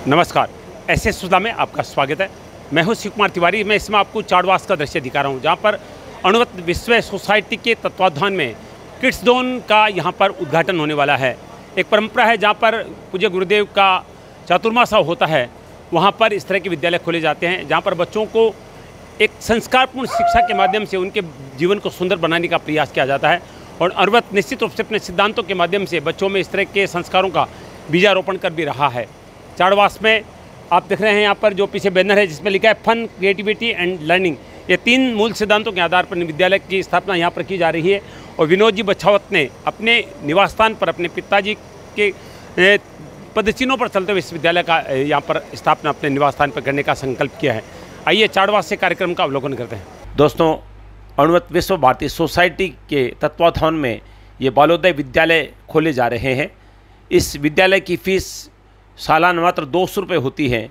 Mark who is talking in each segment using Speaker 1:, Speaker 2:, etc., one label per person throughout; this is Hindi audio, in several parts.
Speaker 1: नमस्कार, ऐसे सुधा में आपका स्वागत है। मैं हूं शिव कुमार तिवारी। मैं इसमें आपको चाड़वास का दृश्य दिखा रहा हूं, जहां पर अणुवत विश्व सोसाइटी के तत्वाधान में किड्स जोन का यहां पर उद्घाटन होने वाला है। एक परंपरा है जहां पर पूज्य गुरुदेव का चातुर्मासा होता है, वहां पर इस तरह के विद्यालय खोले जाते हैं, जहां पर बच्चों को एक संस्कारपूर्ण शिक्षा के माध्यम से उनके जीवन को सुंदर बनाने का प्रयास किया जाता है। और अणुवत निश्चित रूप से अपने सिद्धांतों के माध्यम से बच्चों में इस तरह के संस्कारों का बीजारोपण कर भी रहा है। चाड़वास में आप देख रहे हैं यहाँ पर जो पीछे बैनर है जिसमें लिखा है फन, क्रिएटिविटी एंड लर्निंग। ये 3 मूल सिद्धांतों के आधार पर विद्यालय की स्थापना यहाँ पर की जा रही है। और विनोद जी बछावत ने अपने निवास स्थान पर अपने पिताजी के पदचिन्हों पर चलते हुए इस विद्यालय का यहाँ पर स्थापना अपने निवास स्थान पर करने का संकल्प किया है। आइए चाड़वास से कार्यक्रम का अवलोकन करते हैं। दोस्तों, अणुवत विश्व भारती सोसाइटी के तत्वाधान में ये बालोदय विद्यालय खोले जा रहे हैं। इस विद्यालय की फीस सालाना मात्र 200 रुपये होती है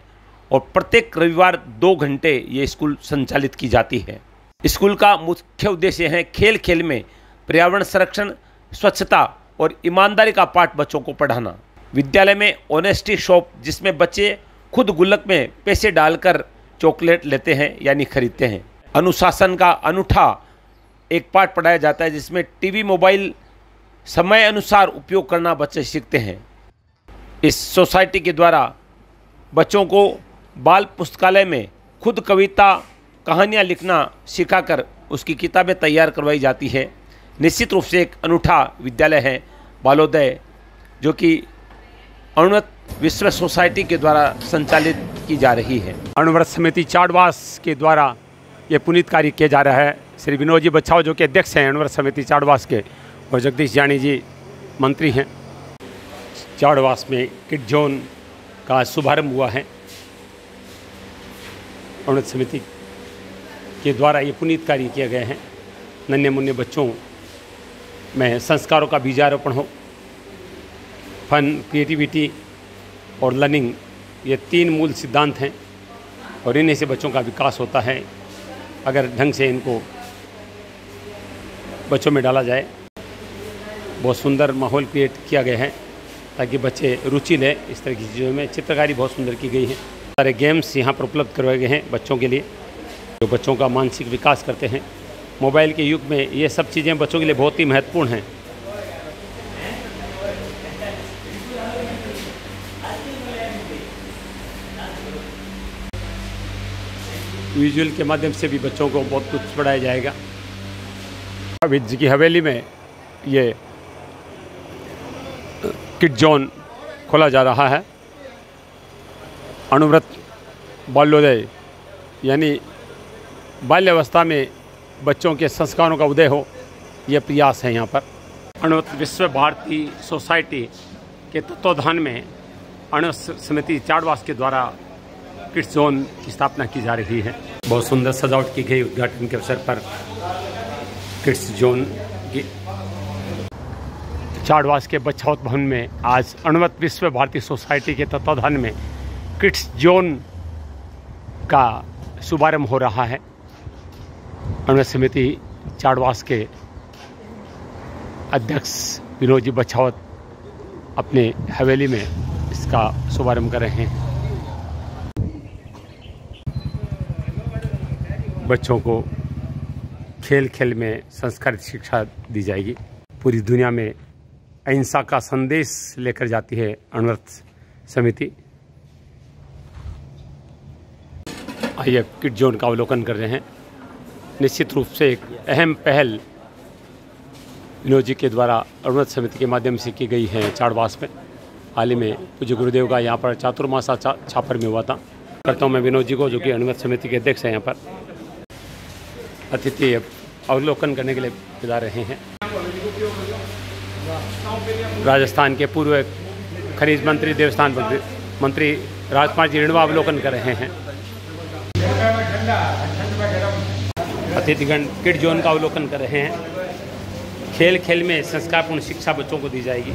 Speaker 1: और प्रत्येक रविवार 2 घंटे ये स्कूल संचालित की जाती है। स्कूल का मुख्य उद्देश्य है खेल खेल में पर्यावरण संरक्षण, स्वच्छता और ईमानदारी का पाठ बच्चों को पढ़ाना। विद्यालय में ऑनेस्टी शॉप, जिसमें बच्चे खुद गुल्लक में पैसे डालकर चॉकलेट लेते हैं यानी खरीदते हैं। अनुशासन का अनूठा एक पाठ पढ़ाया जाता है, जिसमें टीवी मोबाइल समय अनुसार उपयोग करना बच्चे सीखते हैं। इस सोसाइटी के द्वारा बच्चों को बाल पुस्तकालय में खुद कविता, कहानियाँ लिखना सिखाकर उसकी किताबें तैयार करवाई जाती है। निश्चित रूप से एक अनूठा विद्यालय है बालोदय, जो कि अणुवत विश्व सोसाइटी के द्वारा संचालित की जा रही है। अणुव्रत समिति चाड़वास के द्वारा ये पुनीत कार्य किया जा रहा है। श्री विनोद जी बछाव जो कि अध्यक्ष हैं अणुव्रत समिति चाड़वास के, और जगदीश जानी जी मंत्री हैं। चाड़वास में किड जोन का शुभारंभ हुआ है। अणुव्रत समिति के द्वारा ये पुनीत कार्य किए गए हैं। नन्हे मुन्ने बच्चों में संस्कारों का बीजारोपण हो। फन, क्रिएटिविटी और लर्निंग, ये 3 मूल सिद्धांत हैं और इन्हीं से बच्चों का विकास होता है अगर ढंग से इनको बच्चों में डाला जाए। बहुत सुंदर माहौल क्रिएट किया गया है ताकि बच्चे रुचि लें इस तरह की चीज़ों में। चित्रकारी बहुत सुंदर की गई है। सारे गेम्स यहाँ पर उपलब्ध करवाए गए हैं बच्चों के लिए, जो बच्चों का मानसिक विकास करते हैं। मोबाइल के युग में ये सब चीज़ें बच्चों के लिए बहुत ही महत्वपूर्ण हैं। विजुअल के माध्यम से भी बच्चों को बहुत कुछ पढ़ाया जाएगा। अभी जी की हवेली में ये किड जोन खोला जा रहा है। अणुव्रत बाल्योदय यानी बाल्यावस्था में बच्चों के संस्कारों का उदय हो, यह प्रयास है यहाँ पर। अणुवत विश्व भारती सोसाइटी के तत्वाधान में अणुवत समिति चाड़वास के द्वारा किड्स जोन की स्थापना की जा रही है। बहुत सुंदर सजावट की गई उद्घाटन के अवसर पर किड्स जोन की। चाड़वास के बछावत भवन में आज अणुवत विश्व भारती सोसाइटी के तत्वाधान में किड्स जोन का शुभारंभ हो रहा है। अणुवत समिति चाड़वास के अध्यक्ष विनोद जी बछावत अपने हवेली में इसका शुभारंभ कर रहे हैं। बच्चों को खेल खेल में संस्कारित शिक्षा दी जाएगी। पूरी दुनिया में अहिंसा का संदेश लेकर जाती है अणुव्रत समिति। आइए किड जोन का अवलोकन कर रहे हैं। निश्चित रूप से एक अहम पहल विनोद जी के द्वारा अणुव्रत समिति के माध्यम से की गई है। चाड़वास में हाल ही में पूज्य गुरुदेव का यहाँ पर चातुर्मासा छापर में हुआ था। करता हूँ मैं विनोद जी को, जो कि अणुव्रत समिति के अध्यक्ष हैं, यहाँ पर अतिथि अवलोकन करने के लिए बुला रहे हैं। राजस्थान के पूर्व खनिज मंत्री, देवस्थान मंत्री राजकुमार जी रिणवा अवलोकन कर रहे हैं। अतिथिगण किड जोन का अवलोकन कर रहे हैं। खेल खेल में संस्कारपूर्ण शिक्षा बच्चों को दी जाएगी।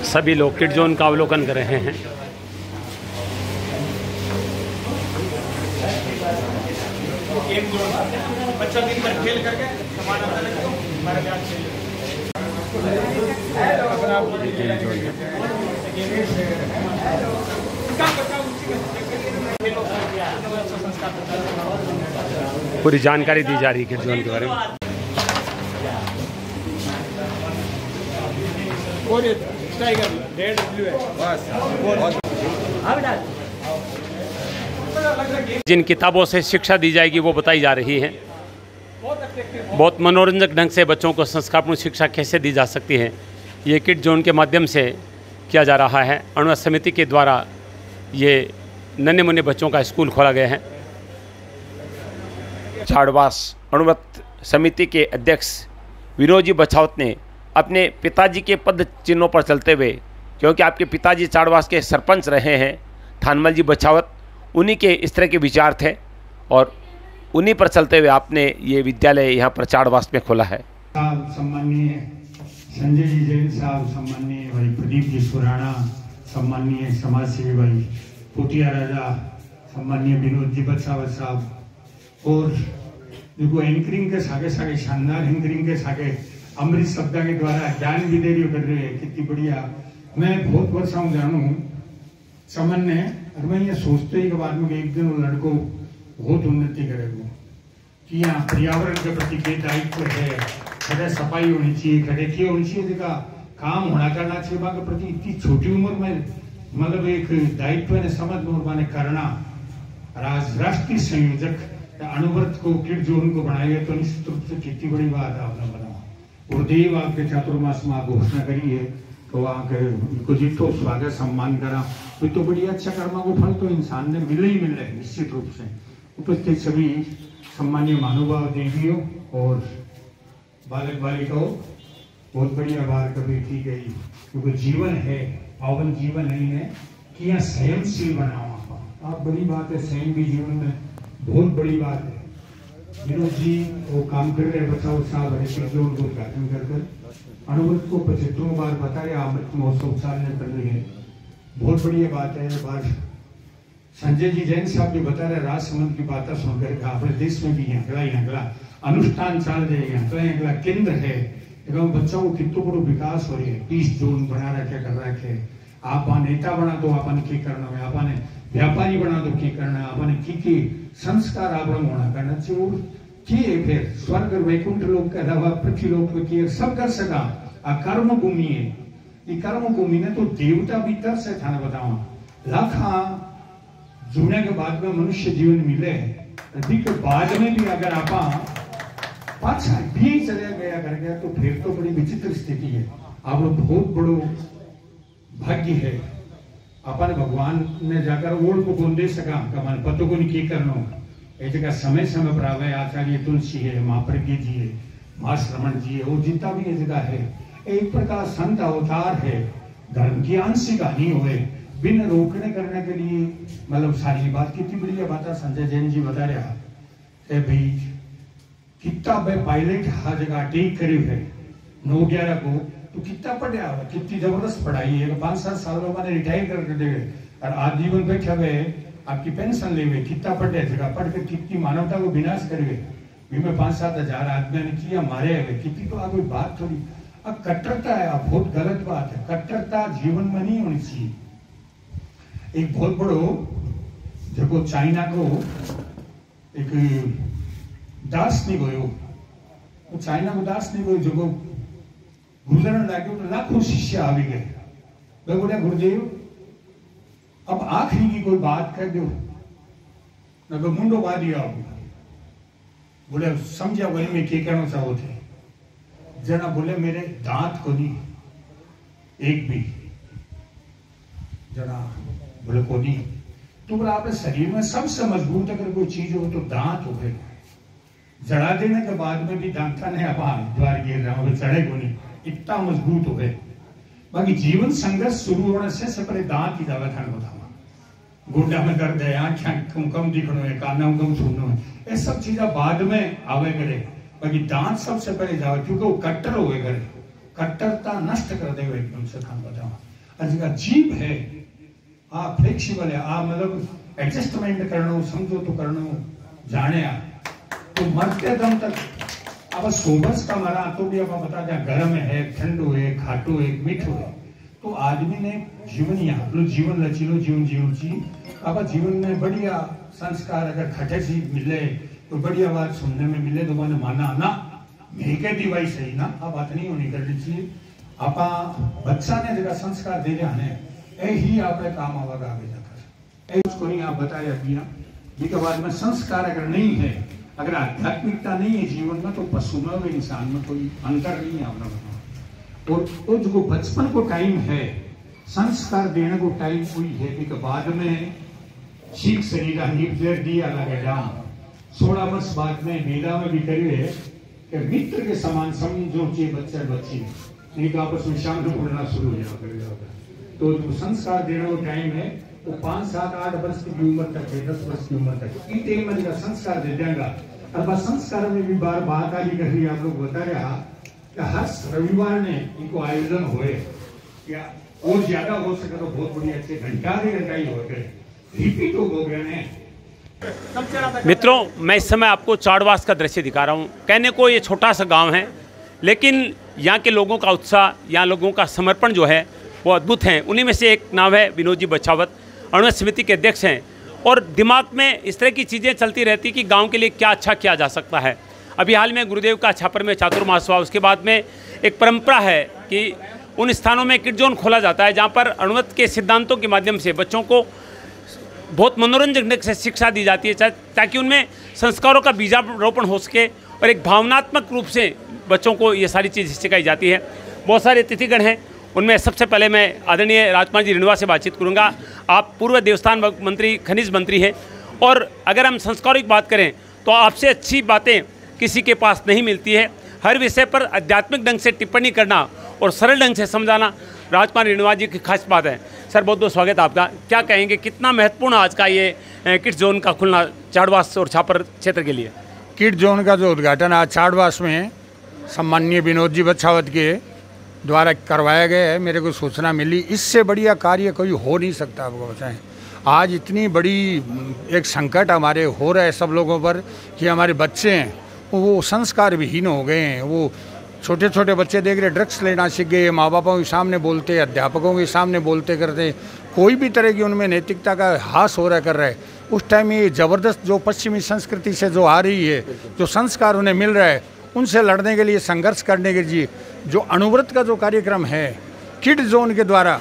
Speaker 1: सभी लोग किड जोन का अवलोकन कर रहे हैं। गेम जोन
Speaker 2: बच्चा दिन भर खेल करके सामान आता है तो हमारे ब्याज से
Speaker 1: पूरी जानकारी दी जा रही है किड जोन के बारे में।
Speaker 2: और ये टाइगर रेड ब्लू है बस।
Speaker 1: जिन किताबों से शिक्षा दी जाएगी वो बताई जा रही है। बहुत मनोरंजक ढंग से बच्चों को संस्कारपूर्ण शिक्षा कैसे दी जा सकती है, ये किड जोन के माध्यम से किया जा रहा है। अणुवत समिति के द्वारा ये नन्हे मुन्ने बच्चों का स्कूल खोला गया है। छाड़वास अणुवत समिति के अध्यक्ष विनोद जी बछावत ने अपने पिताजी के पद चिन्हों पर चलते हुए, क्योंकि आपके पिताजी छाड़वास के सरपंच रहे हैं थानमल जी बछावत, उन्हीं के इस तरह के विचार थे और उन्हीं पर चलते हुए आपने ये विद्यालय यहाँ पर छाड़वास में खोला है।
Speaker 3: सम्माननीय संजय जी जैन साहब, सम्माननीय भाई प्रदीप जी सुराणा, सम्माननीय समाज सेवी भाई पोटिया राजा, सम्माननीय विनोद जी बछावत साहब, और देखो एंकरिंग के सागे सागे शानदार एंकरिंग के सागे अमृत शब्द के द्वारा ज्ञान भी दे कर रहे हैं, कितनी बढ़िया। मैं बहुत वर्षों जानू सामान्य और मैं ये सोचते ही के बाद में एक दिन वो लड़को बहुत उन्नति करेगा कि यहाँ पर्यावरण के प्रति के दायित्व है, खड़े सफाई होनी चाहिए, खड़े की होनी चाहिए, जिसका काम होना करना चाहिए के प्रति इतनी छोटी उम्र में मतलब एक दायित्व ने समझ में करना। राष्ट्रीय संयोजक अणुव्रत को किड जोन को बनाएगा तो निश्चित रूप से कितनी बड़ी बात है आपने बनाया। और देव आपके चातुर्मास में घोषणा करी है तो आपको जितो स्वागत सम्मान करा तो बड़ी अच्छा कर्मा को फल तो इंसान ने मिले ही मिल रहे निश्चित रूप से। उपस्थित सभी सम्मानीय महानुभाव देवियों और बालक बालिकाओं, बहुत बढ़िया बात कभी की गई, क्योंकि जीवन है पावन जीवन नहीं है कि यहाँ संयमशील बनाओ आप बड़ी बात है। संयम भी जीवन में बहुत बड़ी बात है। विनोद जी वो काम कर रहे बचाओ साहब हरे उनको उद्घाटन कर अणुव्रत को 75 बार बता रहे अमृत महोत्सव साल में कर रही है, बहुत बढ़िया बात है। बात संजय जी जैन साहब जो बता रहे राजसमंद की बातें सुनकर अपने देश में भी अगला अनुष्ठान चल रहे अगला केंद्र है, बच्चों को कितना बड़ो विकास हो रही है। 30 जोन बना रखे कर रखे, आप नेता बना दो आपने की करना है, आपने व्यापारी बना दो की करना है, आपने की संस्कार आप होना करना चाहिए। फिर स्वर्ग वैकुंठ लोक के अलावा पृथ्वी लोक में सब कर सका। आ कर्म भूमि है, ये कर्म भूमि ने तो देवता भीतर से था बताओ लाखा जुड़ने के बाद में मनुष्य जीवन मिले के बाद में भी अगर आप पाछा भी चले गया कर गया तो फिर तो बड़ी विचित्र स्थिति है। आप लोग बहुत बड़ो भाग्य है अपन भगवान ने जाकर ओढ़ को कौन दे सका कमान पतो को नहीं करना ये जगह समय समय पर आवे। आचार्य तुलसी है, माँ प्रज्ञ जी है, माँ श्रवण जी है, वो जितना भी ये जगह है एक प्रकार संत अवतार है। धर्म की आंशिक हानि हुए बिन रोकने करने के लिए मतलब सारी बात कितनी बढ़िया बात है। संजय जैन जी बता रहा है भाई कितना पायलट हर जगह टेक करीब है 9-11 को तो कितना पढ़ा हुआ, कितनी जबरदस्त पढ़ाई है। 5-7 साल में मैंने रिटायर करके दे और आजीवन बैठे हुए आपकी पेंशन ले हुए, कितना पढ़े जगह पढ़ के कितनी मानवता को विनाश करे। में 5-7 हजार आदमी ने किया मारे हुए कितनी तो कोई बात थोड़ी। अब कट्टरता है, अब बहुत गलत बात है, कट्टरता जीवन में नहीं होनी चाहिए। एक बहुत बड़ो जो चाइना को एक दास नहीं गयो, चाइना को दास नहीं गयो जो गुजरन लगे तो लाखों शिष्य आ भी गए। मैं बोला गुरुदेव अब आखिरी की कोई बात कर दो न तो मुंडो बा दिया। बोले समझा वही में क्या कहना चाहो थे जना। बोले मेरे दांत को नहीं एक भी जना। बोले को नहीं तो बोला आपने शरीर में सबसे मजबूत अगर कोई चीज हो तो दांत हो गए। जड़ा देने के बाद में भी दांता ने अब द्वार गिर रहा हो चढ़े को नहीं, इतना मजबूत हो गए। बाकी जीवन संघर्ष शुरू होने से पहले दांत ही दवा खान बताओ। गुंडा में दर्द है, आंखें कम दिखनो है, काना कम सुननो है, ये सब चीजें बाद में आवे करे। बाकी दांत सबसे पहले जावे क्योंकि वो कट्टर हो गए करे, कट्टरता नष्ट कर दे एकदम से खान बताओ। अजगा जीव है आ फ्लेक्सिबल है, आ मतलब एडजस्टमेंट करना समझो तो करना जाने आ तो मरते दम तक अब सोबस का मरा तो भी अब बता दें गर्म है, ठंडो है, खाटो है, मीठो है। तो आदमी ने जीवन यहाँ जीवन लचीलो जीवन जीवन ची अब जीवन में बढ़िया संस्कार अगर खटे सी मिले तो बढ़िया बात सुनने में मिले तो मैंने माना ना मेके दिवाई सही ना अब बात नहीं होनी करनी चाहिए। आप बच्चा ने जगह संस्कार दे रहा है ही आप काम आवागा आगे जाकर उसको नहीं आप बताया दिया ये बाद में संस्कार अगर नहीं है, अगर आध्यात्मिकता नहीं है जीवन में तो पशु में और इंसान में कोई अंतर नहीं है आपने बताओ। और तो जो बचपन को टाइम है संस्कार देने को टाइम हुई है कि बाद में सीख शरीर निर्देश दिया लगे जाम 16 वर्ष बाद में वेदा में भी करिए है कि मित्र के समान समझो चाहिए बच्चा बच्ची नहीं तो आपस में शाम को पढ़ना शुरू हो जाएगा। तो जो संस्कार देने को टाइम है वो 5, 7, 8 वर्ष की उम्र तक है, 10 वर्ष की उम्र तक इन टाइम में संस्कार दे देगा। और बस संस्कार में भी बार बात आ रही आप लोग बता रहा कि हर रविवार ने इनको आयोजन हुए या और ज्यादा हो सके तो बहुत बढ़िया अच्छे घंटा ही हो गए रिपीट हो गए।
Speaker 1: मित्रों, मैं इस समय आपको चाड़वास का दृश्य दिखा रहा हूँ। कहने को ये छोटा सा गांव है, लेकिन यहाँ के लोगों का उत्साह, यहाँ लोगों का समर्पण जो है वो अद्भुत है। उन्हीं में से एक नाम है विनोद जी बछावत, अणुवत समिति के अध्यक्ष हैं। और दिमाग में इस तरह की चीज़ें चलती रहती कि गांव के लिए क्या अच्छा किया जा सकता है। अभी हाल में गुरुदेव का छापर में चातुर्मास हुआ, उसके बाद में एक परंपरा है कि उन स्थानों में किड जोन खोला जाता है जहाँ पर अणुवत के सिद्धांतों के माध्यम से बच्चों को बहुत मनोरंजक ढंग से शिक्षा दी जाती है ताकि उनमें संस्कारों का बीजारोपण हो सके और एक भावनात्मक रूप से बच्चों को ये सारी चीज़ सिखाई जाती है। बहुत सारे अतिथिगण हैं, उनमें सबसे पहले मैं आदरणीय राजकुमार जी रिणवा से बातचीत करूंगा। आप पूर्व देवस्थान मंत्री, खनिज मंत्री हैं और अगर हम संस्कारों की बात करें तो आपसे अच्छी बातें किसी के पास नहीं मिलती है। हर विषय पर आध्यात्मिक ढंग से टिप्पणी करना और सरल ढंग से समझाना राजकुमार रिणवा जी की खास बात है। सर, बहुत बहुत स्वागत है आपका। क्या कहेंगे, कितना महत्वपूर्ण आज का ये किड्स जोन का खुलना चाड़वास और छापर क्षेत्र के लिए?
Speaker 4: किड जोन का जो उद्घाटन आज चाड़वास में सम्माननीय विनोद जी बछावत के द्वारा करवाया गया है, मेरे को सूचना मिली। इससे बढ़िया कार्य कोई हो नहीं सकता। आपको बताएं, आज इतनी बड़ी एक संकट हमारे हो रहा है सब लोगों पर कि हमारे बच्चे हैं वो संस्कार विहीन हो गए हैं। वो छोटे छोटे बच्चे देख रहे ड्रग्स लेना सीख गए, माँ बापों के सामने बोलते, अध्यापकों के सामने बोलते करते, कोई भी तरह की उनमें नैतिकता का ह्रास हो रहा कर रहा है। उस टाइम ये ज़बरदस्त जो पश्चिमी संस्कृति से जो आ रही है, जो संस्कार उन्हें मिल रहा है, उनसे लड़ने के लिए, संघर्ष करने के लिए जो अणुव्रत का जो कार्यक्रम है किड जोन के द्वारा,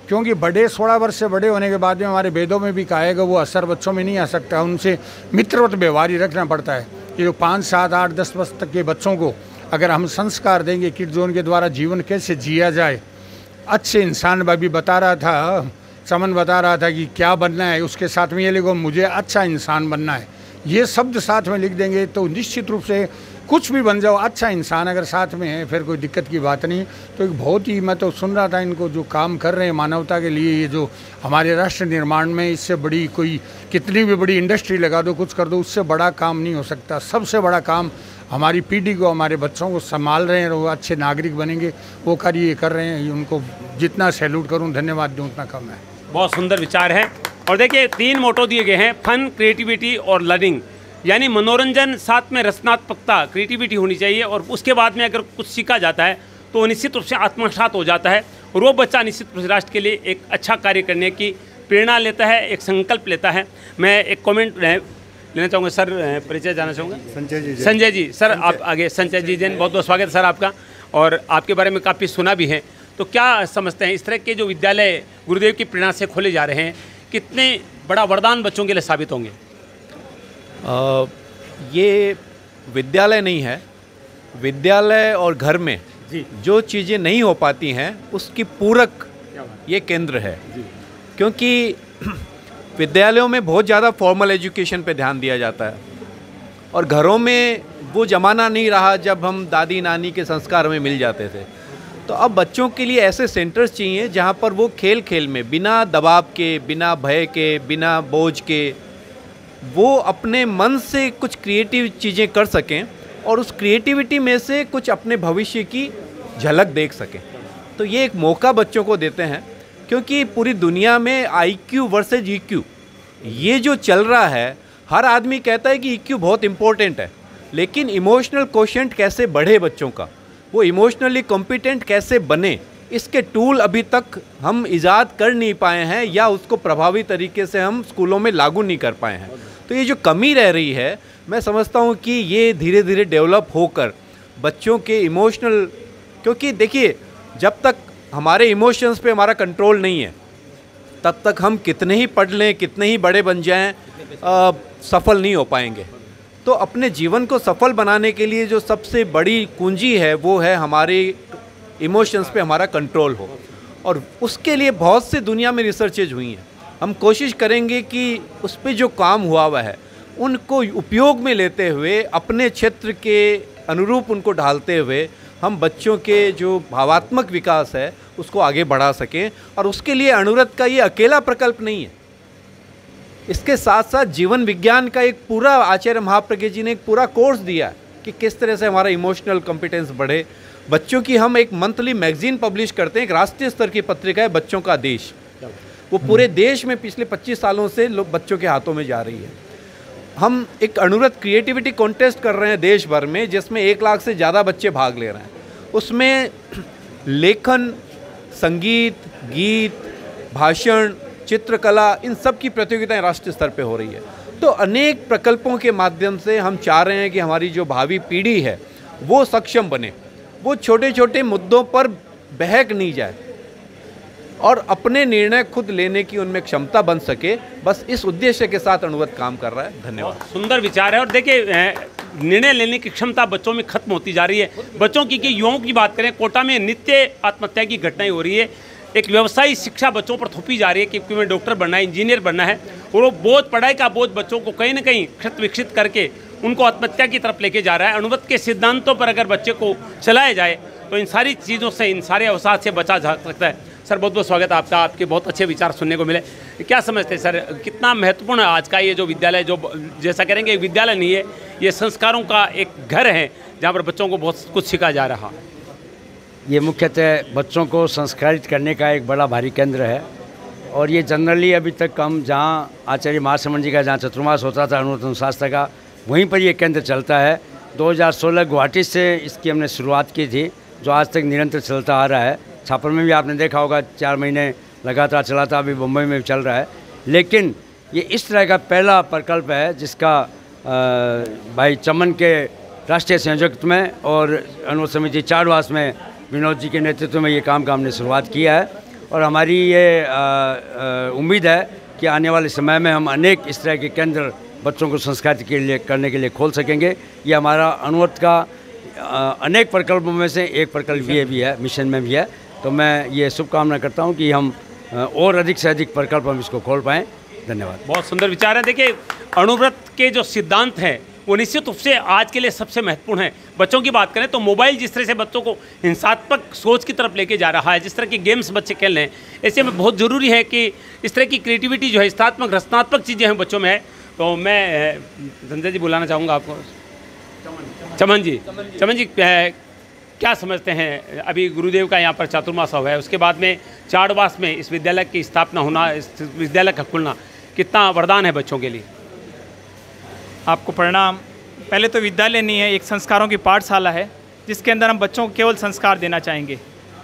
Speaker 4: क्योंकि बड़े 16 वर्ष से बड़े होने के बाद में हमारे वेदों में भी कहा है कि वो असर बच्चों में नहीं आ सकता, उनसे मित्रवत व्यवहार ही रखना पड़ता है। ये जो 5, 7, 8, 10 वर्ष तक के बच्चों को अगर हम संस्कार देंगे किड जोन के द्वारा जीवन कैसे जिया जाए, अच्छे इंसान भी बता रहा था, चमन बता रहा था कि क्या बनना है, उसके साथ में ये लिखो मुझे अच्छा इंसान बनना है। ये शब्द साथ में लिख देंगे तो निश्चित रूप से कुछ भी बन जाओ, अच्छा इंसान अगर साथ में है फिर कोई दिक्कत की बात नहीं। तो एक बहुत ही, मैं तो सुन रहा था इनको जो काम कर रहे हैं मानवता के लिए, ये जो हमारे राष्ट्र निर्माण में इससे बड़ी कोई कितनी भी बड़ी इंडस्ट्री लगा दो, कुछ कर दो, उससे बड़ा काम नहीं हो सकता। सबसे बड़ा काम हमारी पीढ़ी को, हमारे बच्चों को संभाल रहे हैं, वो अच्छे नागरिक बनेंगे, वो कार्य ये कर रहे हैं। उनको जितना सैल्यूट करूँ, धन्यवाद दूँ, उतना कम है।
Speaker 1: बहुत सुंदर विचार है। और देखिए 3 मोटो दिए गए हैं, फन, क्रिएटिविटी और लर्निंग, यानी मनोरंजन, साथ में रचनात्मकता, क्रिएटिविटी होनी चाहिए। और उसके बाद में अगर कुछ सीखा जाता है तो निश्चित रूप से आत्मसात हो जाता है और वो बच्चा निश्चित रूप से राष्ट्र के लिए एक अच्छा कार्य करने की प्रेरणा लेता है, एक संकल्प लेता है। मैं एक कमेंट लेना चाहूँगा सर, परिचय जाना चाहूँगा। संजय जी सर, आप आगे। संजय जी जैन, बहुत बहुत स्वागत है सर आपका। और आपके बारे में काफ़ी सुना भी है, तो क्या समझते हैं इस तरह के जो विद्यालय गुरुदेव की प्रेरणा से खोले जा रहे हैं, कितने बड़ा वरदान बच्चों के लिए साबित होंगे?
Speaker 5: ये विद्यालय नहीं है, विद्यालय और घर में जो चीज़ें नहीं हो पाती हैं उसकी पूरक ये केंद्र है। क्योंकि विद्यालयों में बहुत ज़्यादा फॉर्मल एजुकेशन पे ध्यान दिया जाता है और घरों में वो ज़माना नहीं रहा जब हम दादी नानी के संस्कार हमें मिल जाते थे। तो अब बच्चों के लिए ऐसे सेंटर्स चाहिए जहाँ पर वो खेल खेल में, बिना दबाव के, बिना भय के, बिना बोझ के, वो अपने मन से कुछ क्रिएटिव चीज़ें कर सकें और उस क्रिएटिविटी में से कुछ अपने भविष्य की झलक देख सकें। तो ये एक मौका बच्चों को देते हैं, क्योंकि पूरी दुनिया में IQ वर्सेज EQ ये जो चल रहा है, हर आदमी कहता है कि EQ बहुत इम्पोर्टेंट है, लेकिन इमोशनल कोशेंट कैसे बढ़े बच्चों का, वो इमोशनली कॉम्पिटेंट कैसे बने, इसके टूल अभी तक हम इजाद कर नहीं पाए हैं या उसको प्रभावी तरीके से हम स्कूलों में लागू नहीं कर पाए हैं। तो ये जो कमी रह रही है, मैं समझता हूँ कि ये धीरे धीरे डेवलप होकर बच्चों के इमोशनल, क्योंकि देखिए जब तक हमारे इमोशंस पे हमारा कंट्रोल नहीं है तब तक हम कितने ही पढ़ लें, कितने ही बड़े बन जाएं, सफल नहीं हो पाएंगे। तो अपने जीवन को सफल बनाने के लिए जो सबसे बड़ी कुंजी है वो है हमारे इमोशंस पे हमारा कंट्रोल हो, और उसके लिए बहुत से दुनिया में रिसर्चेज हुई हैं। हम कोशिश करेंगे कि उस पे जो काम हुआ हुआ है उनको उपयोग में लेते हुए, अपने क्षेत्र के अनुरूप उनको ढालते हुए हम बच्चों के जो भावात्मक विकास है उसको आगे बढ़ा सकें। और उसके लिए अणुव्रत का ये अकेला प्रकल्प नहीं है, इसके साथ साथ जीवन विज्ञान का एक पूरा, आचार्य महाप्रज्ञ जी ने एक पूरा कोर्स दिया है कि किस तरह से हमारा इमोशनल कॉम्पिटेंस बढ़े। बच्चों की हम एक मंथली मैगजीन पब्लिश करते हैं, एक राष्ट्रीय स्तर की पत्रिका है बच्चों का देश, वो पूरे देश में पिछले 25 सालों से लोग बच्चों के हाथों में जा रही है। हम एक अणुव्रत क्रिएटिविटी कॉन्टेस्ट कर रहे हैं देश भर में, जिसमें 1 लाख से ज़्यादा बच्चे भाग ले रहे हैं। उसमें लेखन, संगीत, गीत, भाषण, चित्रकला, इन सब की प्रतियोगिताएं राष्ट्रीय स्तर पे हो रही है। तो अनेक प्रकल्पों के माध्यम से हम चाह रहे हैं कि हमारी जो भावी पीढ़ी है वो सक्षम बने, वो छोटे छोटे मुद्दों पर बहक नहीं जाए और अपने निर्णय खुद लेने की उनमें क्षमता बन सके। बस इस उद्देश्य के साथ अणुव्रत काम कर रहा है। धन्यवाद।
Speaker 1: सुंदर विचार है। और देखिए निर्णय लेने की क्षमता बच्चों में खत्म होती जा रही है। बच्चों की युवाओं की बात करें, कोटा में नित्य आत्महत्या की घटनाएं हो रही है। एक व्यवसायिक शिक्षा बच्चों पर थोपी जा रही है कि मैं डॉक्टर बनना है, इंजीनियर बनना है, और वो बोझ, पढ़ाई का बोझ बच्चों को कहीं ना कहीं क्षत विकसित करके उनको आत्महत्या की तरफ लेके जा रहा है। अणुव्रत के सिद्धांतों पर अगर बच्चे को चलाया जाए तो इन सारी चीज़ों से, इन सारे अवसाद से बचा जा सकता है। सर बहुत बहुत स्वागत है आपका, आपके बहुत अच्छे विचार सुनने को मिले। क्या समझते हैं सर, कितना महत्वपूर्ण है आज का ये जो विद्यालय, जो जैसा करेंगे विद्यालय नहीं है, ये संस्कारों का एक घर है जहाँ पर बच्चों को बहुत कुछ सिखाया जा रहा है।
Speaker 6: ये मुख्यतः बच्चों को संस्कारित करने का एक बड़ा भारी केंद्र है। और ये जनरली अभी तक हम जहाँ आचार्य महासमंद जी का जहाँ चतुर्मास होता था अणुव्रत शास्त्र का, वहीं पर ये केंद्र चलता है। 2016 गुवाहाटी से इसकी हमने शुरुआत की थी, जो आज तक निरंतर चलता आ रहा है। छापर में भी आपने देखा होगा 4 महीने लगातार चला था, अभी मुंबई में भी चल रहा है। लेकिन ये इस तरह का पहला प्रकल्प है जिसका भाई चमन के राष्ट्रीय संयोजकत्व में और अणुव्रत समिति चाडवास में विनोद जी के नेतृत्व में ये काम का हमने शुरुआत किया है। और हमारी ये उम्मीद है कि आने वाले समय में हम अनेक इस तरह के केंद्र बच्चों को संस्कारित के लिए करने के लिए खोल सकेंगे। ये हमारा अणुव्रत का अनेक प्रकल्पों में से एक प्रकल्प ये भी है, मिशन में भी है। तो मैं ये शुभकामना करता हूँ कि हम और अधिक से अधिक प्रकल्प हम इसको खोल पाएँ। धन्यवाद।
Speaker 1: बहुत सुंदर विचार है। देखिए अणुव्रत के जो सिद्धांत हैं वो निश्चित रूप से आज के लिए सबसे महत्वपूर्ण है। बच्चों की बात करें तो मोबाइल जिस तरह से बच्चों को हिंसात्मक सोच की तरफ लेके जा रहा है, जिस तरह के गेम्स बच्चे खेल रहे हैं, ऐसे में बहुत ज़रूरी है कि इस तरह की क्रिएटिविटी जो है, हिंसात्मक रचनात्मक चीज़ें हैं बच्चों में है। तो मैं संजय जी बुलाना चाहूँगा आपको। चमन जी क्या समझते हैं, अभी गुरुदेव का यहाँ पर चातुर्मास हुआ है, उसके बाद में चाडवास में इस विद्यालय की स्थापना होना, इस विद्यालय का खुलना कितना वरदान है बच्चों के लिए?
Speaker 2: आपको प्रणाम। पहले तो विद्यालय नहीं है, एक संस्कारों की पाठशाला है जिसके अंदर हम बच्चों को केवल संस्कार देना चाहेंगे।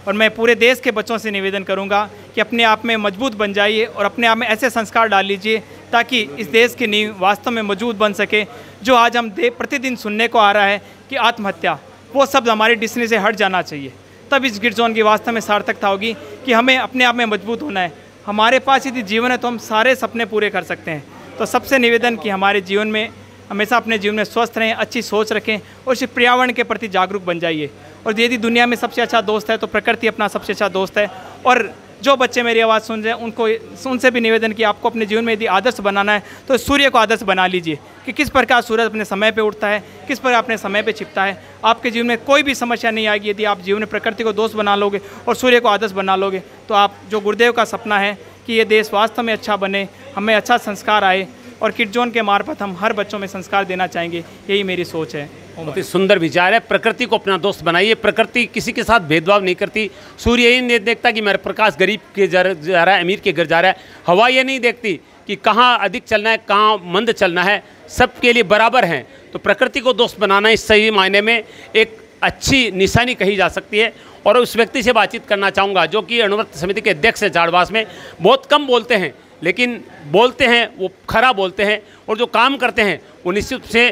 Speaker 2: और मैं पूरे देश के बच्चों से निवेदन करूंगा कि अपने आप में मजबूत बन जाइए और अपने आप में ऐसे संस्कार डाल लीजिए ताकि इस देश की नींव वास्तव में मजबूत बन सके। जो आज हम प्रतिदिन सुनने को आ रहा है कि आत्महत्या, वो शब्द हमारी डिक्शनरी से हट जाना चाहिए। तब इस गिर जोन की वास्तव में सार्थकता होगी कि हमें अपने आप में मजबूत होना है। हमारे पास यदि जीवन है तो हम सारे सपने पूरे कर सकते हैं। तो सबसे निवेदन कि हमारे जीवन में हमेशा अपने जीवन में स्वस्थ रहें, अच्छी सोच रखें और सिर्फ पर्यावरण के प्रति जागरूक बन जाइए। और यदि दुनिया में सबसे अच्छा दोस्त है तो प्रकृति अपना सबसे अच्छा दोस्त है। और जो बच्चे मेरी आवाज़ सुन रहे हैं उनसे भी निवेदन कि आपको अपने जीवन में यदि आदर्श बनाना है तो सूर्य को आदर्श बना लीजिए कि किस प्रकार सूरज अपने समय पे उठता है, किस प्रकार अपने समय पे छिपता है। आपके जीवन में कोई भी समस्या नहीं आएगी यदि आप जीवन में प्रकृति को दोस्त बना लोगे और सूर्य को आदर्श बना लोगे। तो आप जो गुरुदेव का सपना है कि ये देश वास्तव में अच्छा बने, हमें अच्छा संस्कार आए और किड जोन के मार्फत हम हर बच्चों में संस्कार देना चाहेंगे, यही मेरी सोच है।
Speaker 1: बहुत ही सुंदर विचार है। प्रकृति को अपना दोस्त बनाइए। प्रकृति किसी के साथ भेदभाव नहीं करती। सूर्य ये नहीं देखता कि मेरा प्रकाश गरीब के जा रहा है, अमीर के घर जा रहा है। हवा ये नहीं देखती कि कहाँ अधिक चलना है, कहाँ मंद चलना है, सबके लिए बराबर हैं। तो प्रकृति को दोस्त बनाना इस सही मायने में एक अच्छी निशानी कही जा सकती है। और उस व्यक्ति से बातचीत करना चाहूँगा जो कि अणुव्रत समिति के अध्यक्ष हैं चाड़बास में। बहुत कम बोलते हैं, लेकिन बोलते हैं वो खरा बोलते हैं, और जो काम करते हैं वो निश्चित रूप से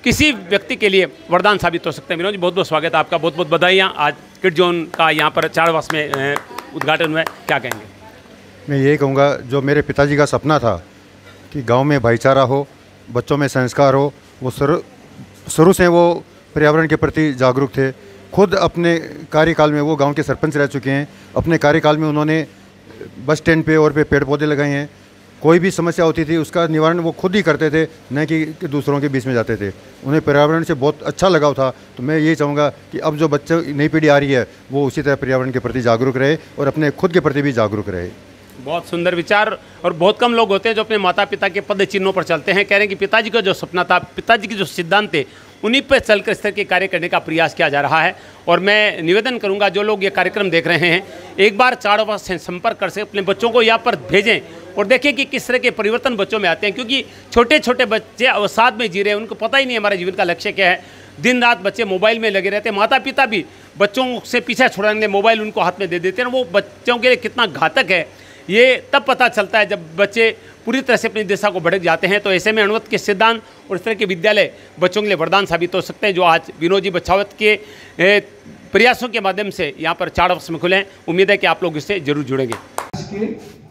Speaker 1: किसी व्यक्ति के लिए वरदान साबित हो सकते हैं। विनोद जी, बहुत बहुत स्वागत है आपका, बहुत बहुत बधाइयाँ। आज किड जोन का यहाँ पर चाड़बास में उद्घाटन हुआ है, क्या कहेंगे?
Speaker 7: मैं यही कहूँगा, जो मेरे पिताजी का सपना था कि गांव में भाईचारा हो, बच्चों में संस्कार हो, वो शुरू से वो पर्यावरण के प्रति जागरूक थे। खुद अपने कार्यकाल में वो गांव के सरपंच रह चुके हैं। अपने कार्यकाल में उन्होंने बस स्टैंड पे और पे पेड़ पौधे लगाए हैं। कोई भी समस्या होती थी उसका निवारण वो खुद ही करते थे, न कि दूसरों के बीच में जाते थे। उन्हें पर्यावरण से बहुत अच्छा लगाव था। तो मैं यही चाहूँगा कि अब जो बच्चे नई पीढ़ी आ रही है वो उसी तरह पर्यावरण के प्रति जागरूक रहे और अपने खुद के प्रति भी जागरूक रहे।
Speaker 1: बहुत सुंदर विचार। और बहुत कम लोग होते हैं जो अपने माता पिता के पद चिन्हों पर चलते हैं। कह रहे हैं कि पिताजी का जो सपना था, पिताजी के जो सिद्धांत थे, उन्हीं पर चलकर इस तरह के कार्य करने का प्रयास किया जा रहा है। और मैं निवेदन करूंगा जो लोग ये कार्यक्रम देख रहे हैं, एक बार चाड़बास से संपर्क कर से अपने बच्चों को यहाँ पर भेजें और देखें कि किस तरह के परिवर्तन बच्चों में आते हैं। क्योंकि छोटे छोटे बच्चे अवसाद में जी रहे हैं, उनको पता ही नहीं हमारे जीवन का लक्ष्य क्या है। दिन रात बच्चे मोबाइल में लगे रहते हैं। माता पिता भी बच्चों से पीछे छुड़ाने मोबाइल उनको हाथ में दे देते हैं। वो बच्चों के लिए कितना घातक है ये तब पता चलता है जब बच्चे पूरी तरह से अपनी दिशा को भटक जाते हैं। तो ऐसे में अणुव्रत के सिद्धांत और इस तरह के विद्यालय बच्चों के लिए वरदान साबित हो सकते हैं, जो आज विनोद जी बच्छावत के प्रयासों के माध्यम से यहाँ पर चाड़बास में खुले हैं। उम्मीद है कि आप लोग इससे जरूर जुड़ेंगे।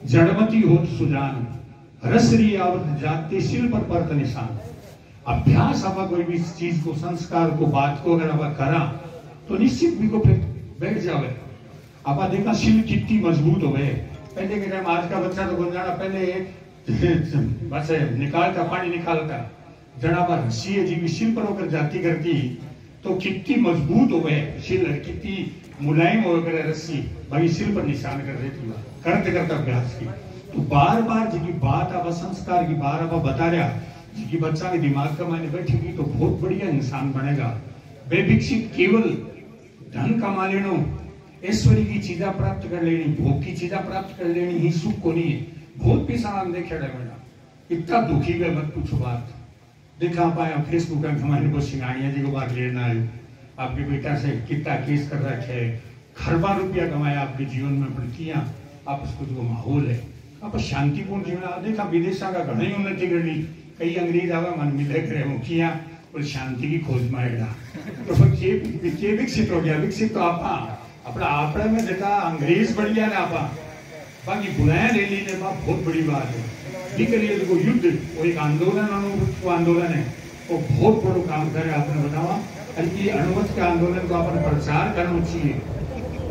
Speaker 3: जड़मती होत सुजान रसरी आवत जाति शिल्प पर निशान। अभ्यास अब कोई भी चीज को, संस्कार को, बात को अगर अब करा तो निश्चित भी को फिर बैठ जावे। अब देखा शिल्प कितनी मजबूत हो गए। पहले के टाइम आज का बच्चा तो गुंजाना पहले बस निकालता, पानी निकालता, जड़ा पर रस्सी जीवी शिल पर होकर जाती करती तो कितनी मजबूत हो गए शिल, कितनी मुलायम हो गए रस्सी भाई शिल पर निशान कर देती करते करते अभ्यास की। तो बार बार जी बात अब संस्कार की बार अब बता रहा जी बच्चा के दिमाग का मायने बैठेगी तो बहुत बढ़िया इंसान बनेगा। बेविकसित केवल धन कमा लेनो, ऐश्वर्य की चीजा प्राप्त कर लेनी, भोग की चीजा प्राप्त कर लेनी ही सुख को नहीं है। बहुत भी सामान देखे बेटा, इतना दुखी गए मत पूछो बात। देखा पाया फेसबुक पर हमारे को सिंगानिया जी को बात लेना आयो, आपके बेटा से कितना केस कर रखे, खरबा रुपया कमाया आपके जीवन में, पर किया आप उसको जो माहौल है आप शांतिपूर्ण जीवन। देखा विदेशा का घना ही उन्नति कर ली, कई अंग्रेज आवा मन मिले करे वो किया और शांति की खोज मारेगा तो ये विकसित हो गया। विकसित तो आप अपना आपड़ा में देखा अंग्रेज बढ़ गया ना आपा, बाकी बुलाया ले ली बहुत बड़ी बात है। निकलिए देखो युद्ध वो एक आंदोलन है, वो बहुत बड़ा काम करे आपने बतावा। ये अणुव्रत के आंदोलन को आपने प्रचार करना चाहिए।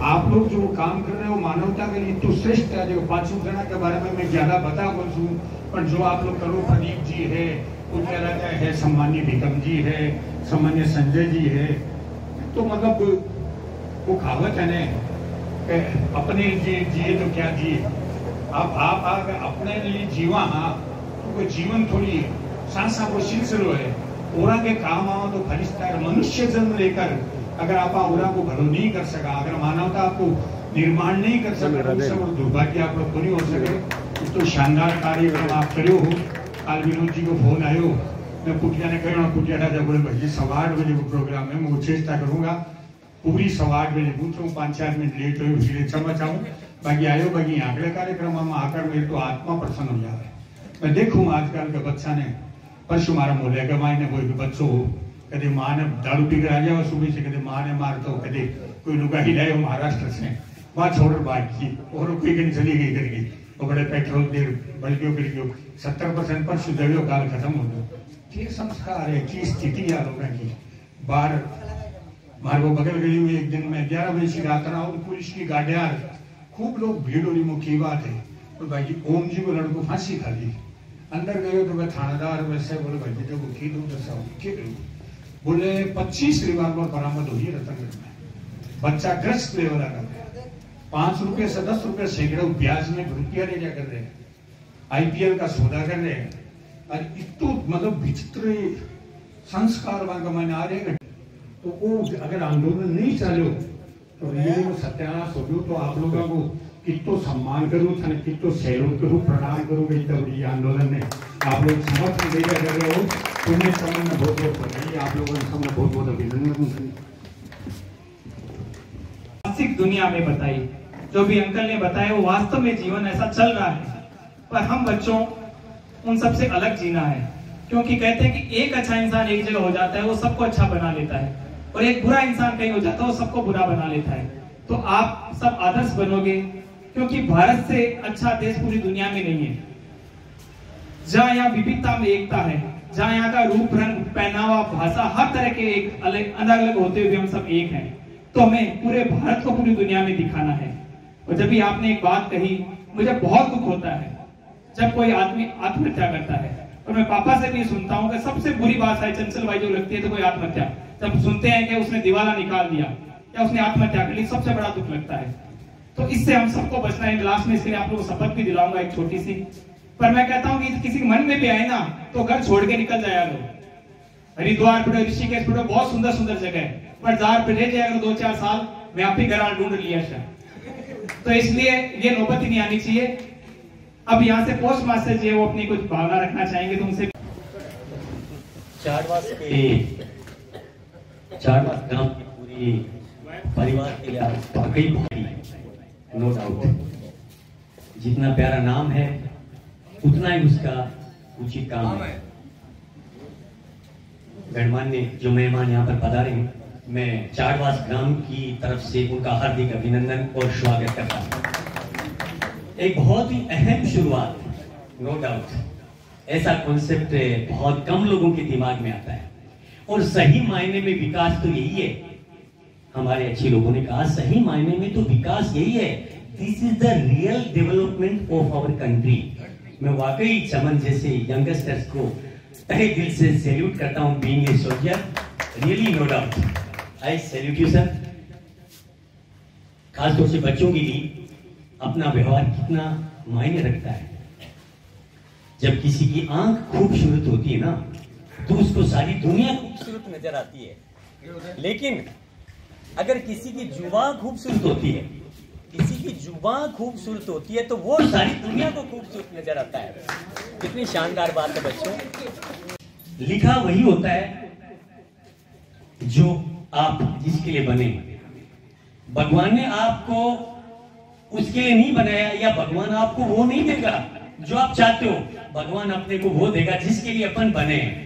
Speaker 3: आप लोग जो काम कर रहे हो मानवता के लिए तो श्रेष्ठ है। देखो पांचों जना के बारे में मैं ज्यादा बता बोलूँ, पर जो आप लोग करो, प्रदीप जी है, उज्ज्वला है, सम्मान्य भिकम जी है, सम्मान्य संजय जी है, तो मतलब वो कहावत है ना अपने जिए तो क्या जिए। आप अपने लिए जीवा, हाँ तो कोई जीवन थोड़ी सांसा वो सिलसिलो है। ओरा के काम आओ तो फरिश्ता है। मनुष्य जन्म लेकर अगर आप ओरा को भलो नहीं कर सका, अगर मानवता आपको निर्माण नहीं कर सका, तो दुर्भाग्य आप लोग पूरी हो सके। तो शानदार कार्यक्रम आप करो हो। काल विनोद जी को फोन आयो, मैं कुटिया ने कहना कुटिया राजा बोले भाई 8:15 बजे को प्रोग्राम है, मैं चेष्टा करूंगा पूरी 8:15 बजे पूछूं, 5-4 मिनट लेट हो इसलिए क्षमा चाहूँ। बाकी आयो बाकी अगले कार्यक्रम में आकर मेरे तो आत्मा प्रसन्न हो जाए। मैं देखूँ आजकल के बच्चा ने परसों मारा मोले का मायने कोई बच्चों हो, कदे माँ ने दारू पी कर आ जाओ सुबह से, कदे माँ ने मारता हो, कदे कोई लुगा हिलाए हो महाराष्ट्र से, वहाँ छोड़ बात की और कोई कहीं चली गई करके वो बड़े पेट्रोल देर बल्कि 70% पर सुधरो काल खत्म हो गया। ये संस्कार है की स्थिति है लोगों की। बाहर मारे वो बगल गई हुई एक दिन में 11 बजे से रात रहा हूँ, पुलिस की गाड़ियां खूब लोग भीड़ हो रही, मुख्य बात है। तो भाई ओम जी को लड़को फांसी खा ली। अंदर गए तो मैं थानेदार वैसे बोले भाई जी को की दो दसा बोले 25 रिवाल्वर बरामद हुई रतनगढ़ में। बच्चा ग्रस्त ले वाला कर रहे, 5 रुपए से 10 रुपए सैकड़ों ब्याज में रुपया ले जा कर रहे, IPL का सौदा कर रहे हैं। और इतना मतलब विचित्र संस्कार वहां मैंने आ रहे। तो वो अगर आंदोलन नहीं चलो तो ये सत्यानाश हो गयो। तो आप लोगों को कितो सम्मान करूँ थाने कितो सैल्यूट करूँ प्रणाम करूँ इतना बड़ी आंदोलन में आप लोग समर्थन दे रहे हो। तुम्हें समझ में बहुत बहुत बधाई, आप लोगों ने सबने बहुत बहुत अभिनंदन।
Speaker 2: आर्थिक दुनिया में बताई जो भी अंकल ने बताया वो वास्तव में जीवन ऐसा चल रहा है, पर हम बच्चों उन सबसे अलग जीना है, क्योंकि कहते हैं कि एक अच्छा इंसान एक जगह हो जाता है वो सबको अच्छा बना लेता है, और एक बुरा इंसान कहीं हो जाता है वो सबको बुरा बना लेता है। तो आप सब आदर्श बनोगे, क्योंकि भारत से अच्छा देश पूरी दुनिया में नहीं है। जहाँ यहाँ विविधता में एकता है, जहाँ यहाँ का रूप रंग पहनावा भाषा हर तरह के एक अलग अलग होते हुए हम सब एक हैं, तो हमें पूरे भारत को पूरी दुनिया में दिखाना है। और जब भी आपने एक बात कही, मुझे बहुत दुख होता है जब कोई आदमी आत्महत्या करता है, और मैं पापा से भी सुनता हूँ कि सबसे बुरी बात है चंचल भाई जो लगती है तो कोई आत्महत्या, जब सुनते हैं कि उसने दिवाला निकाल दिया या उसने आत्महत्या कर ली, सबसे बड़ा दुख लगता है। तो इससे हम सबको बचना है। लास्ट में इसके लिए आप लोगों को शपथ भी दिलाऊंगा एक छोटी सी, पर मैं कहता हूँ कि किसी के मन में भी आए ना तो घर छोड़ के निकल जाया करो। हरिद्वार पढ़ो, ऋषिकेश पढ़ो, बहुत सुंदर सुंदर जगह है, पर जार पे रह जाएगा 2-4 साल मैं आप ही घर ढूंढ लिया शायद। तो इसलिए ये नौबत ही नहीं आनी चाहिए। अब यहाँ से पोस्ट मास्टर जी वो अपनी कुछ भावना रखना चाहेंगे तो उनसे।
Speaker 8: चाडवास ग्राम की पूरी परिवार के लिए वाकई भारी, नो डाउट। जितना प्यारा नाम है उतना ही उसका उचित काम है। गणमान्य जो मेहमान यहाँ पर पधारे हैं, मैं चाडवास ग्राम की तरफ से उनका हार्दिक अभिनंदन और स्वागत करता हूँ। एक बहुत ही अहम शुरुआत, नो डाउट। ऐसा कॉन्सेप्ट बहुत कम लोगों के दिमाग में आता है, और सही मायने में विकास तो यही है। हमारे अच्छे लोगों ने कहा सही मायने में तो विकास यही है। This is the real development of our country. मैं वाकई चमन जैसे यंगस्टर्स को तहे दिल से सैल्यूट करता हूं, being a soldier, really no doubt I salute you sir. खासतौर से बच्चों के लिए अपना व्यवहार कितना मायने रखता है। जब किसी की आंख खूबसूरत होती है ना तो उसको सारी दुनिया खूबसूरत नजर आती है, लेकिन अगर किसी की जुबान खूबसूरत होती है, किसी की जुबान खूबसूरत होती है तो वो सारी दुनिया को खूबसूरत नजर आता है। कितनी शानदार बात है बच्चों। लिखा वही होता है जो आप जिसके लिए बने। भगवान ने आपको उसके लिए नहीं बनाया, या भगवान आपको वो नहीं देगा जो आप चाहते हो। भगवान अपने को वो देगा जिसके लिए अपन बने हैं।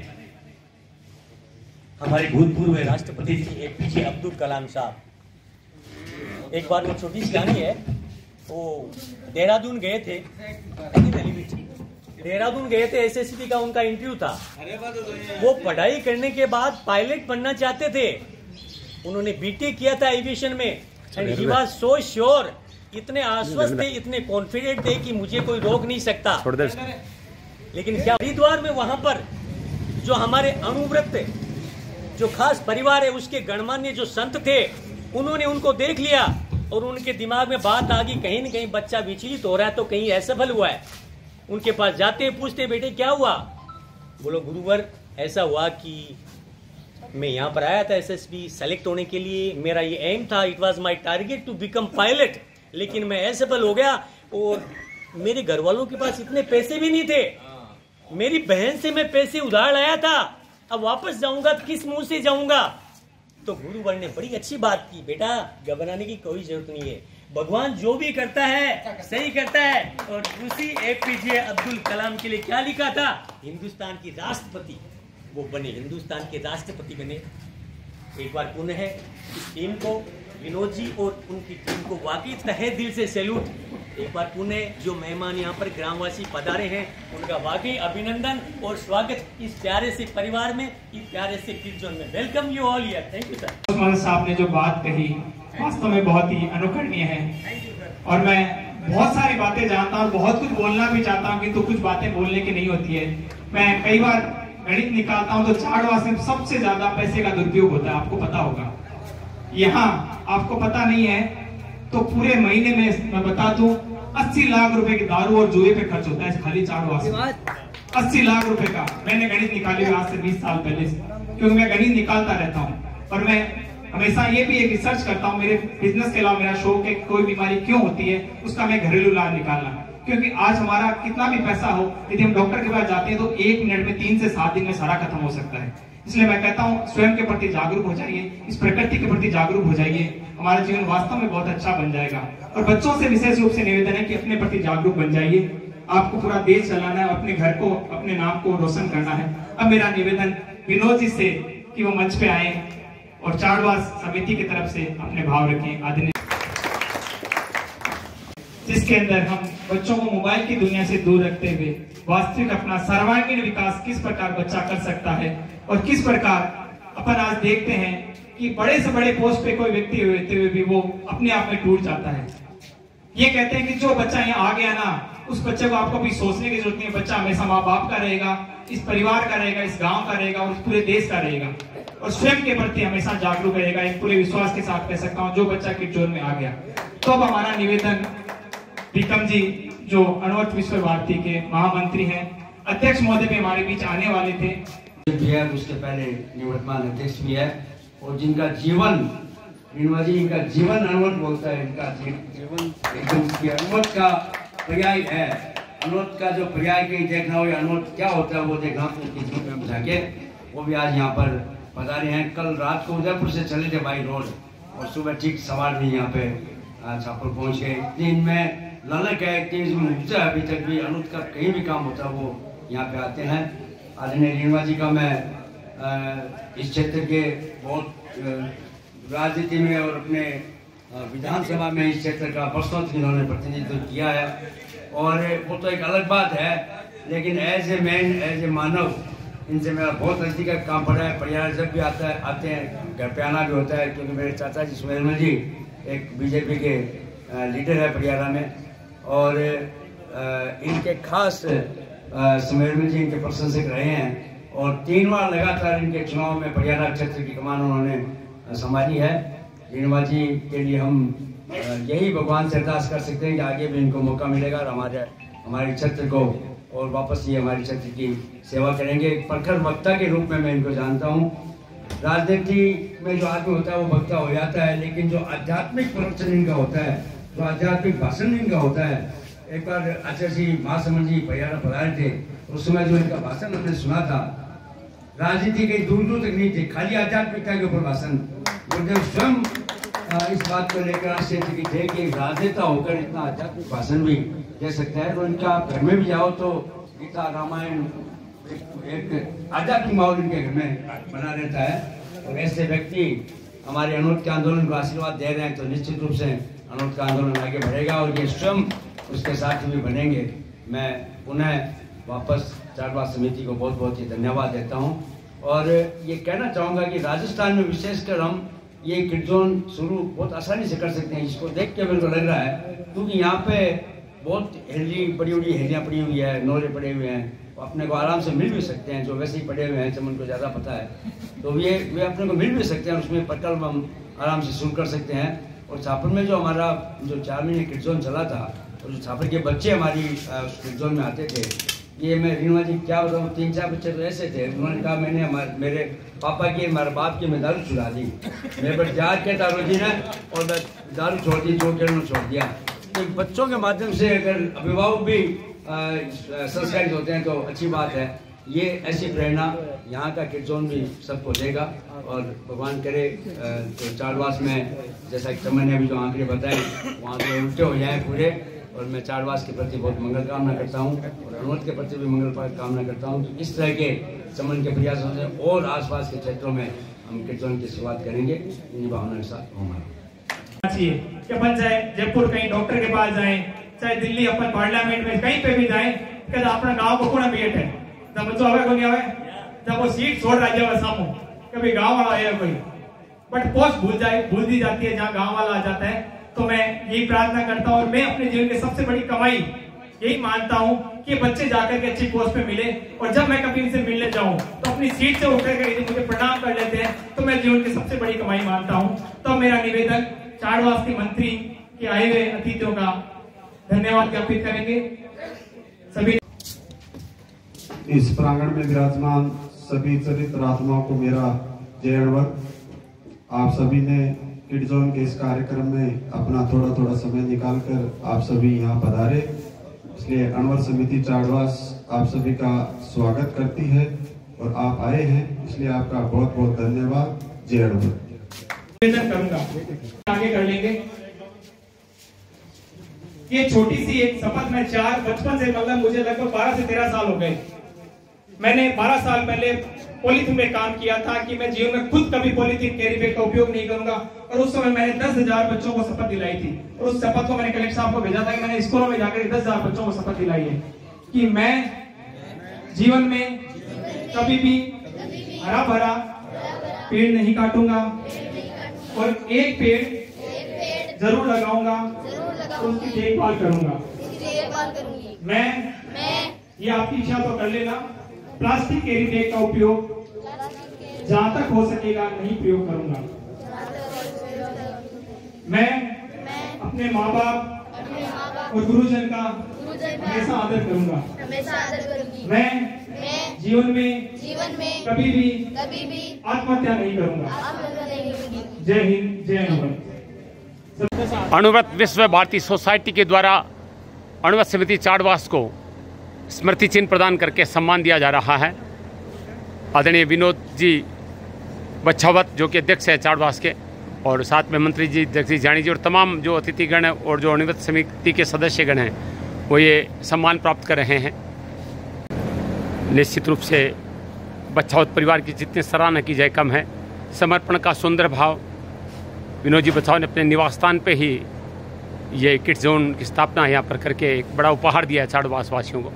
Speaker 8: हमारे भूतपूर्व राष्ट्रपति श्री APJ अब्दुल कलाम साहब, एक बार वो छोटी सी कहानी है। वो देहरादून गए थे, देहरादून गए थे, SSC का उनका इंटरव्यू था। वो पढ़ाई करने के बाद पायलट बनना चाहते थे। उन्होंने BTech किया था एविएशन में, and he was so sure, इतने आश्वस्त थे, इतने कॉन्फिडेंट थे कि मुझे कोई रोक नहीं सकता। लेकिन क्या हरिद्वार में वहां पर जो हमारे अनुव्रत जो खास परिवार है उसके गणमान्य जो संत थे, उन्होंने उनको देख लिया और उनके दिमाग में बात आ गई, कहीं न कहीं बच्चा विचलित हो रहा है तो कहीं असफल हुआ है। उनके पास जाते पूछते, बेटे क्या हुआ? बोलो गुरुवर ऐसा हुआ कि मैं यहाँ पर आया था SSB सेलेक्ट होने के लिए, मेरा ये एम था, it was my target to become pilot, लेकिन मैं असफल हो गया और मेरे घर वालों के पास इतने पैसे भी नहीं थे। मेरी बहन से मैं पैसे उधार लाया था, अब वापस जाऊंगा तो किस मुंह से जाऊंगा? तो गुरुवर ने बड़ी अच्छी बात की, बेटा घबराने की कोई जरूरत नहीं है, भगवान जो भी करता है सही करता है। और उसी APJ अब्दुल कलाम के लिए क्या लिखा था? हिंदुस्तान की राष्ट्रपति वो बने, हिंदुस्तान के राष्ट्रपति बने। एक बार पुनः इस टीम को, विनोद जी और उनकी टीम को वाकई तहे दिल से सैल्यूट। एक बार पुनः जो मेहमान यहाँ पर ग्रामवासी पधारे हैं उनका वाकई अभिनंदन और स्वागत इस प्यारे से परिवार में, इस प्यारे से किड जोन में। Welcome you all here. Thank you sir.
Speaker 2: साहब ने जो बात कही वास्तव में बहुत ही अनुकरणीय है, और मैं बहुत सारी बातें जानता हूँ, बहुत कुछ बोलना भी चाहता हूँ, किंतु कुछ बातें बोलने की नहीं होती है। मैं कई बार गणित निकालता हूँ तो चाडवास में सबसे ज्यादा पैसे का दुरुपयोग होता है, आपको पता होगा। यहाँ आपको पता नहीं है तो पूरे महीने में मैं बता दूं 80 लाख रुपए की दारू और जुए पे खर्च होता है खाली चाडवास में। 80 लाख रुपए का मैंने गणित निकाली आज से 20 साल पहले से, क्योंकि मैं गणित निकालता रहता हूँ। और मैं
Speaker 9: हमेशा ये भी एक रिसर्च करता हूँ, मेरे बिजनेस के अलावा मेरा शौक है कोई बीमारी क्यों होती है उसका मैं घरेलू इलाज निकालना, क्योंकि आज हमारा कितना भी पैसा हो यदि हम डॉक्टर के पास जाते हैं तो 1 मिनट में 3 से 7 दिन में सारा खत्म हो सकता है। इसलिए मैं कहता हूँ स्वयं के प्रति जागरूक हो जाइए, इस प्रकृति के प्रति जागरूक हो जाइए, हमारा जीवन वास्तव में बहुत अच्छा बन जाएगा। और बच्चों से विशेष रूप से निवेदन है कि अपने प्रति जागरूक बन जाइए, आपको पूरा देश चलाना है, अपने घर को अपने नाम को रोशन करना है। अब मेरा निवेदन विनोद जी से कि वो मंच पे आए और चाड़वास समिति की तरफ से अपने भाव रखें आदरणीय, जिसके अंदर हम बच्चों को मोबाइल की दुनिया से दूर रखते हुए वास्तविक अपना सर्वांगीण विकास किस प्रकार बच्चा कर सकता है और किस प्रकार अपन आज देखते हैं कि बड़े से बड़े पोस्ट पे कोई व्यक्ति होते हुए भी वो अपने आप में टूट जाता है। ये कहते हैं कि जो बच्चा यहाँ आ गया ना उस बच्चे को आपको भी सोचने की जरूरत नहीं है, बच्चा हमेशा माँ बाप का रहेगा, इस परिवार का रहेगा, इस गांव का रहेगा और इस पूरे देश का रहेगा और स्वयं के प्रति हमेशा जागरूक रहेगा। एक पूरे विश्वास के साथ कह सकता हूँ जो बच्चा किड जोन में आ गया। तो अब हमारा निवेदन विक्रम जी जो अणुवर्त विश्व भारती के महामंत्री हैं, अध्यक्ष महोदय भी हमारे बीच आने वाले थे,
Speaker 6: उसके पहले निवर्तमान अध्यक्ष भी है और जिनका जीवन इनका जीवन अणुवर्त बोलता है, इनका जीवन एकदम अणुवर्त का पर्याय है। अणुवर्त का जो पर्याय कहीं देखना हो या अणुवर्त क्या होता है वो देखना तो उनके जीवन में जाके वो भी आज यहाँ पर बता रहे हैं। कल रात को उदयपुर से चले थे बाई रोड और सुबह ठीक सवार भी यहाँ पे छापुर पहुँच गए। दिन में ललक है, तेज में उपजा अभी तक भी अणुवर्त का कहीं भी काम होता है वो यहाँ पे आते हैं। आदरणीय रेणुका जी का मैं इस क्षेत्र के बहुत राजनीति में और अपने विधानसभा में इस क्षेत्र का वर्षों तक इन्होंने प्रतिनिधित्व किया है और वो तो एक अलग बात है, लेकिन as a man as a मानव इनसे मेरा बहुत नजदीक काम पड़ा है। परिवार जब भी आते हैं घर पे आना भी होता है, क्योंकि मेरे चाचा जी सुमेरमल जी एक बीजेपी के लीडर है परियारा में और इनके खास सुमेरमल जी इनके प्रशंसक रहे हैं और 3 बार लगातार इनके चुनाव में परियारा क्षेत्र की कमान उन्होंने संभाली है। रेणुका जी के लिए हम यही भगवान से अरदास कर सकते हैं कि आगे भी इनको मौका मिलेगा और हमारे क्षेत्र को और वापस ये हमारे क्षेत्र की सेवा करेंगे। एक प्रखर वक्ता के रूप में मैं इनको जानता हूँ। राजनीति में जो आदमी होता है वो वक्ता हो जाता है, लेकिन जो आध्यात्मिक प्रवचन इनका होता है, जो आध्यात्मिक भाषण इनका होता है, एक बार आचार्य जी महासमंद जी परियारा पधारे थे, उस समय जो इनका भाषण हमने सुना था, राजनीति कहीं दूर दूर तक नहीं थी, खाली आध्यात्मिकता के ऊपर भाषण। गुरुदेव स्वयं इस बात को लेकर क्षेत्र की थे कि राजनेता होकर इतना आध्यात्मिक भाषण भी दे सकता है। तो इनका घर में भी जाओ तो गीता रामायण एक आध्यात्मिक माहौल इनके घर में बना रहता है और ऐसे व्यक्ति हमारे अणुवर्त के आंदोलन को आशीर्वाद दे रहे हैं तो निश्चित रूप से अणुवर्त का आंदोलन आगे बढ़ेगा और ये स्वयं उसके साथ भी बनेंगे। मैं पुनः वापस चाड़वास समिति को बहुत बहुत ही धन्यवाद देता हूँ और ये कहना चाहूँगा कि राजस्थान में विशेषकर हम ये किड जोन शुरू बहुत आसानी से कर सकते हैं। इसको देख के मेरे को लग रहा है क्योंकि यहाँ पे बहुत हेली बड़ी बड़ी हेलियाँ पड़ी हुई है, नोरे पड़े हुए हैं, अपने को आराम से मिल भी सकते हैं। जो वैसे ही पड़े हुए हैं चमन को ज़्यादा पता है, तो वे अपने को मिल भी सकते हैं। उसमें प्रकल्प हम आराम से शुरू कर सकते हैं। और छापर में जो हमारा जो 4 महीने किड जोन चला था और जो छापर के बच्चे हमारी किड जोन में आते थे, ये मैं रेणुका जी क्या बताऊँ, 3-4 बच्चे तो ऐसे थे, उन्होंने कहा मैंने मेरे पापा की हमारे बाप की मैं दारू छुड़ा दी, मेरे पर जाग के दारू जी ने और दारू छोड़ दी, 2 किलो छोड़ दिया। तो बच्चों के माध्यम से अगर अभिभावक भी संस्कारित होते हैं तो अच्छी बात है। ये ऐसी प्रेरणा यहाँ का किड जोन भी सबको देगा और भगवान करे तो चाड़वास में जैसा कि चमन ने अभी जो आंकड़े बताए वहाँ पे उल्टे हो जाए पूरे। और मैं चाड़वास के प्रति बहुत मंगल कामना करता हूँ और अणुवर्त के प्रति भी मंगल कामना करता हूँ। तो इस तरह के चमन के प्रयासों से और आसपास के क्षेत्रों में हम किड जोन की शुरुआत करेंगे। इन भावना के साथ हमारा
Speaker 9: कि अपन चाहे जयपुर कहीं डॉक्टर के पास जाए, चाहे दिल्ली अपन पार्लियामेंट में कहीं पे भी जाए, कहते अपना गांव को कौन बेट है जब बच्चों आवे को नहीं आवे, जब वो सीट छोड़ राज्य वाला सामू कभी गांव वाला आएगा कोई, बट पोस्ट भूल दी जाती है जहाँ गांव वाला आ जाता है। तो मैं यही प्रार्थना करता हूँ और मैं अपने जीवन की सबसे बड़ी कमाई यही मानता हूँ कि बच्चे जाकर के अच्छी पोस्ट पे मिले और जब मैं कभी इनसे मिलने जाऊं तो अपनी सीट से उठकर के यदि मुझे प्रणाम कर लेते हैं तो मैं जीवन की सबसे बड़ी कमाई मानता हूँ। तो मेरा निवेदन चाड़वास के मंत्री के आए हुए अतिथियों का धन्यवाद ज्ञापित करेंगे। सभी
Speaker 10: इस प्रांगण में विराजमान सभी चरित्र आत्माओं को मेरा जय अणुवर्त। आप सभी ने किड जोन के इस कार्यक्रम में अपना थोड़ा थोड़ा समय निकालकर आप सभी यहाँ पधारे, इसलिए अनवर समिति चाड़वास आप सभी का स्वागत करती है और आप आए हैं, इसलिए आपका बहुत बहुत धन्यवाद। जय अनवर।
Speaker 9: निवेदन करूंगा, आगे कर लेंगे। ये छोटी सी एक शपथ मैं बचपन से, मतलब मुझे लगभग 12 से 13 साल हो गए। मैंने 12 साल पहले पॉलीथीन में काम किया था कि मैं जीवन में खुद कभी पॉलीथीन कैरी बैग का उपयोग नहीं करूंगा, और उस समय मैंने 10,000 बच्चों को शपथ दिलाई थी, और उस शपथ को मैंने कलेक्टर साहब को भेजा था कि मैंने स्कूलों में जाकर 10,000 बच्चों को शपथ दिलाई है कि मैं जीवन में कभी भी हरा भरा पेड़ नहीं काटूंगा और एक पेड़ जरूर लगाऊंगा और उसकी देखभाल करूंगा। मैं ये आपकी इच्छा तो कर लेना, प्लास्टिक कैरी बैग का उपयोग जहां तक हो सकेगा नहीं प्रयोग करूंगा। मैं अपने माँ बाप और गुरुजन का हमेशा आदर करूंगा। मैं जीवन में कभी भी आत्महत्या नहीं करूंगा। जय हिंद, जय अणुव्रत।
Speaker 1: अणुव्रत विश्व भारती सोसाइटी के द्वारा अणुव्रत समिति चाड़वास को स्मृति चिन्ह प्रदान करके सम्मान दिया जा रहा है। आदरणीय विनोद जी बच्छावत जो कि अध्यक्ष है चाड़वास के, और साथ में मंत्री जी जगदीश जानी जी और तमाम जो अतिथिगण हैं और जो अणुव्रत समिति के सदस्यगण हैं वो ये सम्मान प्राप्त कर रहे हैं। निश्चित रूप से बच्छावत परिवार की जितनी सराहना की जाए कम है। समर्पण का सुंदर भाव विनोद जी बच्छावत ने अपने निवास स्थान पे ही ये किड जोन की स्थापना यहाँ पर करके एक बड़ा उपहार दिया है चाड़वास वासियों को।